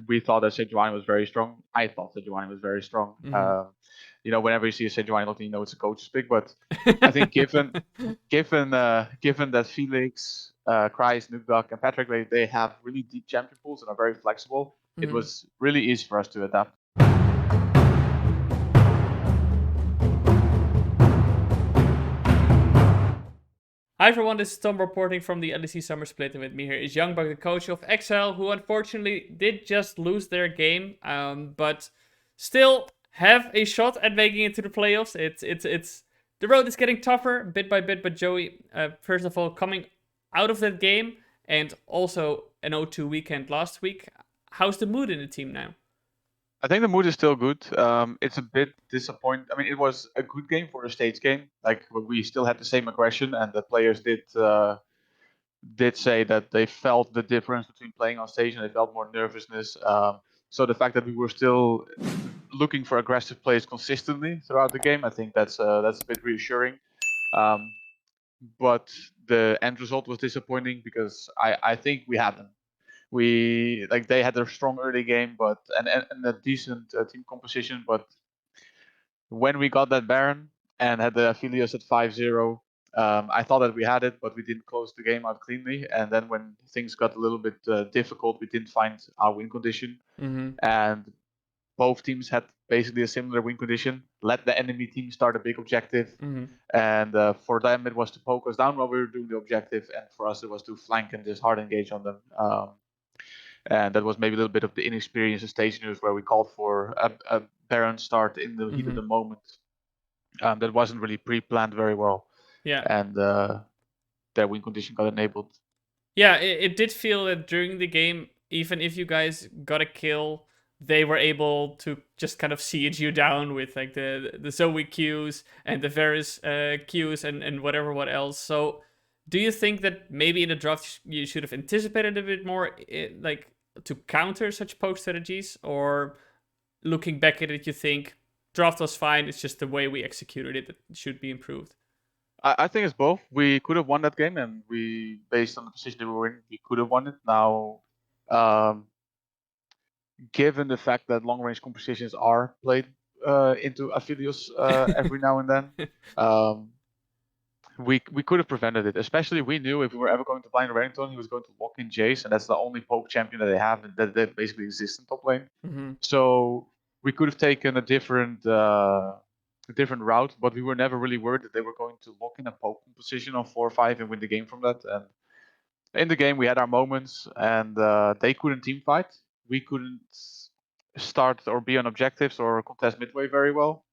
We thought that Sejuani was very strong. I thought Sejuani was very strong. Hmm. Whenever you see a Sejuani looking, it's a coach's pick. But I think given that Felix, Kreis, YoungBuck, and Patrick, they have really deep champion pools and are very flexible, it Hmm. was really easy for us to adapt. Hi everyone, this is Tom reporting from the LEC Summer Split, and with me here is YoungBuck, the coach of Excel, who unfortunately did just lose their game, but still have a shot at making it to the playoffs. It's the road is getting tougher bit by bit, but Joey, first of all, coming out of that game and also an 0-2 weekend last week, how's the mood in the team now? I think the mood is still good. It's a bit disappointing. I mean, it was a good game for a stage game. Like we still had the same aggression, and the players did say that they felt the difference between playing on stage and they felt more nervousness. So the fact that we were still looking for aggressive plays consistently throughout the game, I think that's a bit reassuring. Um, but the end result was disappointing because I think we had them. They had a strong early game, but and a decent team composition. But when we got that Baron and had the Aphelios at 5-0, I thought that we had it, but we didn't close the game out cleanly. And then when things got a little bit difficult, we didn't find our win condition. Mm-hmm. And both teams had basically a similar win condition. Let the enemy team start a big objective, Mm-hmm. and for them it was to poke us down while we were doing the objective, and for us it was to flank and just hard engage on them. And that was maybe a little bit of the inexperience of stationers where we called for a Baron start in the heat of Mm-hmm. the moment. That wasn't really pre-planned very well, Yeah. and their win condition got enabled. Yeah, it did feel that during the game, even if you guys got a kill, they were able to just kind of siege you down with like the Zoe Qs and the various Qs and whatever what else. So, do you think that maybe in the draft you should have anticipated a bit more, like to counter such poke strategies, or looking back at it, you think draft was fine. It's just the way we executed it that should be improved. I think it's both. We could have won that game, and we, based on the position that we were in, we could have won it. Now, um, given the fact that long range compositions are played into Aphelios every now and then, um, we could have prevented it. Especially we knew if we were ever going to blind Remington, he was going to lock in Jace, and that's the only poke champion that they have that basically exists in top lane. Mm-hmm. So we could have taken a different route, but we were never really worried that they were going to lock in a poke position on 4-5 and win the game from that. And in the game, we had our moments, and they couldn't team fight. We couldn't start or be on objectives or contest midway very well.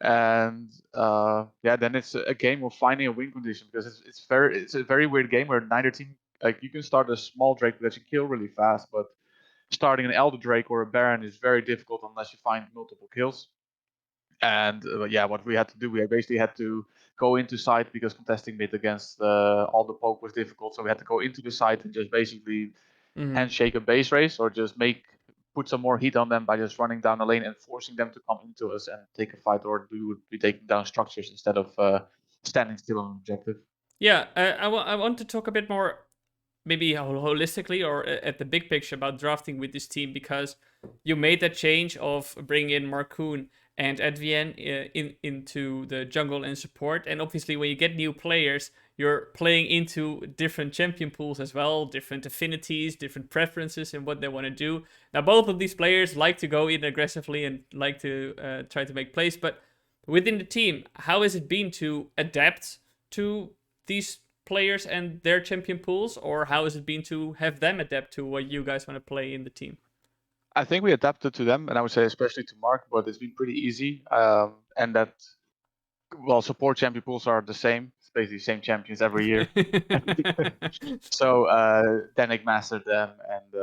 And then it's a game of finding a win condition because it's a very weird game where neither team, like, you can start a small Drake that you kill really fast, but starting an Elder Drake or a Baron is very difficult unless you find multiple kills. And what we had to do, we basically had to go into site because contesting mid against all the poke was difficult. So we had to go into the site and just basically Mm-hmm. handshake a base race or just put some more heat on them by just running down the lane and forcing them to come into us and take a fight, or we would be taking down structures instead of standing still on an objective. Yeah, I want to talk a bit more, maybe holistically or at the big picture about drafting with this team, because you made that change of bringing in Markoon and Advienne into the jungle and support, and obviously when you get new players, you're playing into different champion pools as well, different affinities, different preferences, and what they want to do. Now, both of these players like to go in aggressively and like to try to make plays, but within the team, how has it been to adapt to these players and their champion pools, or how has it been to have them adapt to what you guys want to play in the team? I think we adapted to them, and I would say especially to Mark, but it's been pretty easy. And that, well, support champion pools are the same. It's basically the same champions every year. So Danik mastered them, and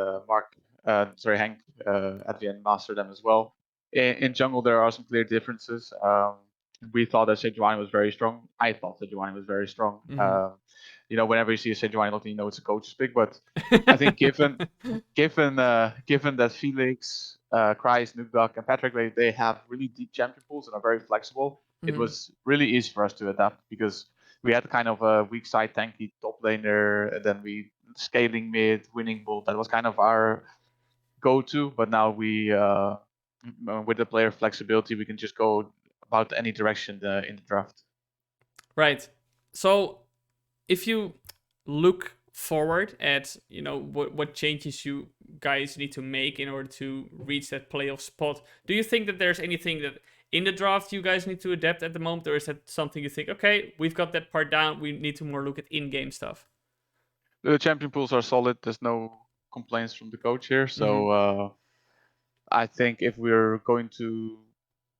Hank at the end mastered them as well. In jungle, there are some clear differences. We thought that Sejuani was very strong. I thought Sejuani was very strong. Mhm. Whenever you see a Sejuani looking, it's a coach's pick. But I think given that Felix, Kreis, YoungBuck, and Patrick, they have really deep champion pools and are very flexible, it Mhm. was really easy for us to adapt because we had kind of a weak side tanky top laner, and then we scaling mid, winning bull. That was kind of our go to, but now with the player flexibility, we can just go about any direction in the draft. Right. So if you look forward at what changes you guys need to make in order to reach that playoff spot, do you think that there's anything that in the draft you guys need to adapt at the moment, or is that something you think, okay, we've got that part down, we need to more look at in-game stuff? The champion pools are solid. There's no complaints from the coach here, so I think if we're going to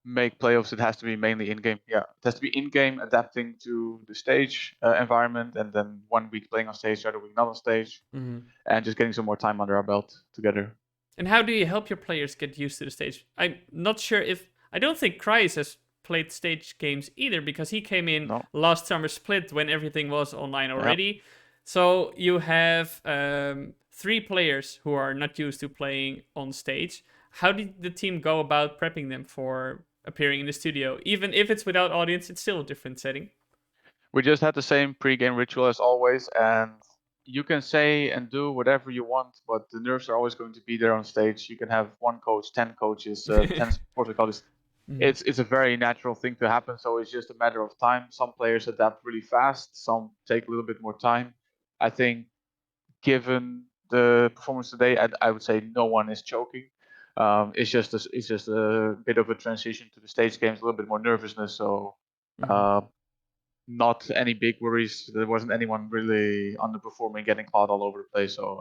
make playoffs, it has to be mainly in-game. Yeah, it has to be in-game, adapting to the stage environment, and then 1 week playing on stage, the other week not on stage, and just getting some more time under our belt together. And how do you help your players get used to the stage? I'm not sure if I don't think Kreis has played stage games either, because he came in No. last summer split when everything was online Yep. already. So you have 3 players who are not used to playing on stage. How did the team go about prepping them for appearing in the studio? Even if it's without audience, it's still a different setting. We just had the same pre-game ritual as always, and you can say and do whatever you want, but the nerves are always going to be there on stage. You can have 1 coach, 10 coaches, 10 sports psychologists. It's a very natural thing to happen, so it's just a matter of time. Some players adapt really fast, some take a little bit more time. I think, given the performance today, I would say no one is choking. It's just a bit of a transition to the stage games, a little bit more nervousness. So not any big worries. There wasn't anyone really underperforming, getting caught all over the place. So,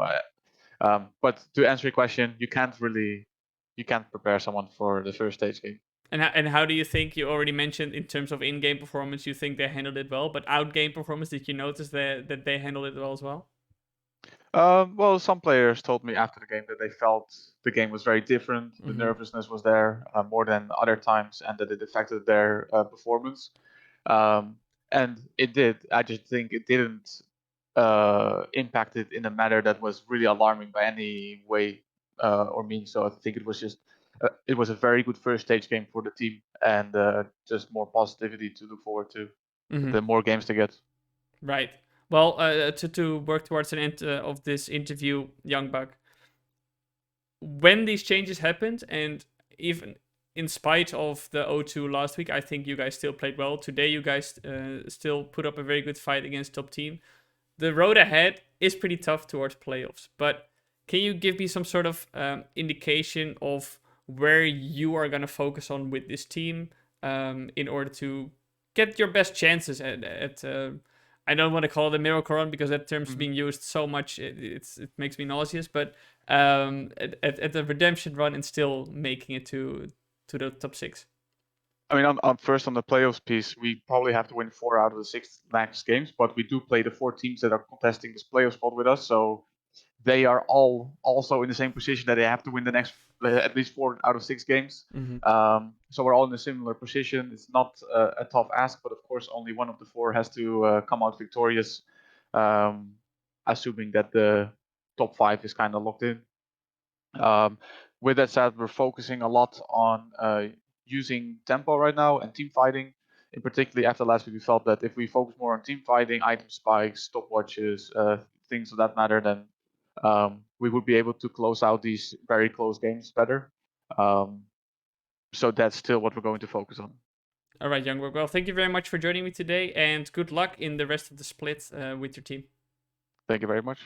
but to answer your question, you can't prepare someone for the first stage game. And how do you think, you already mentioned in terms of in-game performance, you think they handled it well, but out-game performance, did you notice that they handled it well as well? Well, some players told me after the game that they felt the game was very different. The nervousness was there more than other times, and that it affected their performance. And it did. I just think it didn't impact it in a manner that was really alarming by any way or means. So I think it was just it was a very good first stage game for the team, and just more positivity to look forward to. The more games to get. Right. Well, to work towards an end of this interview, YoungBuck, when these changes happened, and even in spite of the 0-2 last week, I think you guys still played well. Today, you guys still put up a very good fight against top team. The road ahead is pretty tough towards playoffs, but can you give me some sort of indication of where you are going to focus on with this team in order to get your best chances at I don't want to call it a miracle run, because that term's being used so much, it makes me nauseous, but at the redemption run and still making it to the top 6? I mean, on first on the playoffs piece, we probably have to win 4 out of the 6 max games, but we do play the 4 teams that are contesting this playoff spot with us, so they are all also in the same position that they have to win the next at least 4 out of 6 games. So we're all in a similar position. It's not a tough ask, but of course, only one of the 4 has to come out victorious, assuming that the top 5 is kind of locked in. With that said, we're focusing a lot on using tempo right now and team fighting. In particular, after last week, we felt that if we focus more on team fighting, item spikes, stopwatches, things of that matter, then we would be able to close out these very close games better. So that's still what we're going to focus on. All right, YoungBuck. Well, thank you very much for joining me today, and good luck in the rest of the split with your team. Thank you very much.